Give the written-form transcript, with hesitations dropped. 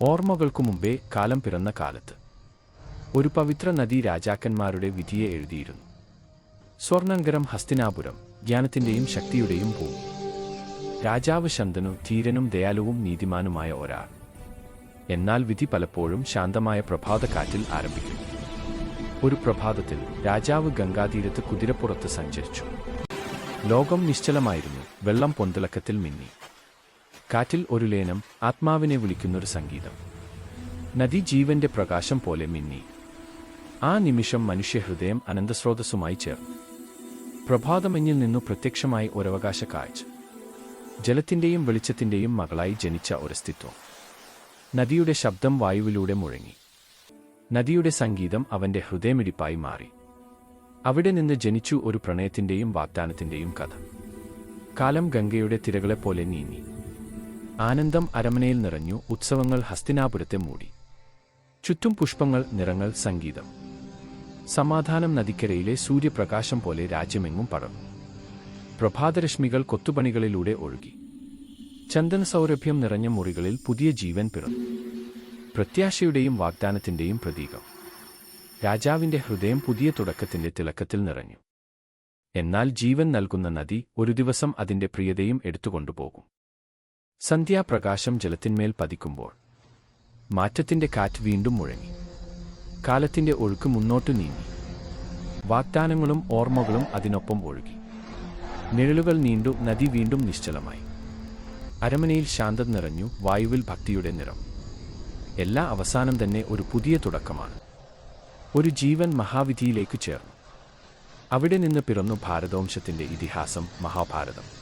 ഓർമ്മകൾക്കു മുമ്പേ കാലം പിറന്ന കാലത്ത് ഒരു പവിത്ര നദി രാജാക്കന്മാരുടെ വിധിയെ എഴുതിയിരുന്നു. സ്വർണ്ണങ്കരം ഹസ്തിനാപുരം, ജ്ഞാനത്തിന്റെയും ശക്തിയുടെയും ഭൂമി. രാജാവ് ശന്തനു ധീരനും ദയാലുവും നീതിമാനുമായ ഒരാൾ. എന്നാൽ വിധി പലപ്പോഴും ശാന്തമായ പ്രഭാതക്കാറ്റിൽ ആരംഭിക്കുന്നു. ഒരു പ്രഭാതത്തിൽ രാജാവ് ഗംഗാതീരത്ത് കുതിരപ്പുറത്ത് സഞ്ചരിച്ചു. ലോകം നിശ്ചലമായിരുന്നു. വെള്ളം പൊന്തിളക്കത്തിൽ മിന്നി. കാറ്റിൽ ഒരു ലേനം, ആത്മാവിനെ വിളിക്കുന്നൊരു സംഗീതം. നദി ജീവന്റെ പ്രകാശം പോലെ മിന്നി. ആ നിമിഷം മനുഷ്യഹൃദയം അനന്തസ്രോതസ്സുമായി ചേർന്നു. പ്രഭാതമഞ്ഞിൽ നിന്നു പ്രത്യക്ഷമായി ഒരവകാശ കാഴ്ച. ജലത്തിന്റെയും വെളിച്ചത്തിന്റെയും മകളായി ജനിച്ച ഒരസ്തിത്വം. നദിയുടെ ശബ്ദം വായുവിലൂടെ മുഴങ്ങി. നദിയുടെ സംഗീതം അവന്റെ ഹൃദയമിടിപ്പായി മാറി. അവിടെ നിന്ന് ജനിച്ചു ഒരു പ്രണയത്തിന്റെയും വാഗ്ദാനത്തിന്റെയും കഥ. കാലം ഗംഗയുടെ തിരകളെപ്പോലെ നീങ്ങി. ആനന്ദം അരമനയിൽ നിറഞ്ഞു. ഉത്സവങ്ങൾ ഹസ്തിനാപുരത്തെ മൂടി. ചുറ്റും പുഷ്പങ്ങൾ, നിറങ്ങൾ, സംഗീതം. സമാധാനം നദിക്കരയിലെ സൂര്യപ്രകാശം പോലെ രാജ്യമെങ്ങും പടർന്നു. പ്രഭാതരശ്മികൾ കൊത്തുപണികളിലൂടെ ഒഴുകി. ചന്ദനസൗരഭ്യം നിറഞ്ഞ മുറികളിൽ പുതിയ ജീവൻ പിറന്നു. പ്രത്യാശയുടെയും വാഗ്ദാനത്തിന്റെയും പ്രതീകം. രാജാവിന്റെ ഹൃദയം പുതിയ തുടക്കത്തിന്റെ തിളക്കത്തിൽ നിറഞ്ഞു. എന്നാൽ ജീവൻ നൽകുന്ന നദി ഒരു ദിവസം അതിന്റെ പ്രിയതയും എടുത്തുകൊണ്ടുപോകും. സന്ധ്യാപ്രകാശം ജലത്തിന്മേൽ പതിക്കുമ്പോൾ മാറ്റത്തിന്റെ കാറ്റ് വീണ്ടും മുഴങ്ങി. കാലത്തിന്റെ ഒഴുക്ക് മുന്നോട്ടു നീങ്ങി. വാഗ്ദാനങ്ങളും ഓർമ്മകളും അതിനൊപ്പം ഒഴുകി. നിഴലുകൾ നീണ്ടു. നദി വീണ്ടും നിശ്ചലമായി. അരമനയിൽ ശാന്തത നിറഞ്ഞു. വായുവിൽ ഭക്തിയുടെ നിറം. എല്ലാ അവസാനം തന്നെ ഒരു പുതിയ തുടക്കമാണ്. ഒരു ജീവൻ മഹാവിധിയിലേക്ക് ചേർന്നു. അവിടെ നിന്ന് പിറന്നു ഭാരതവംശത്തിന്റെ ഇതിഹാസം, മഹാഭാരതം.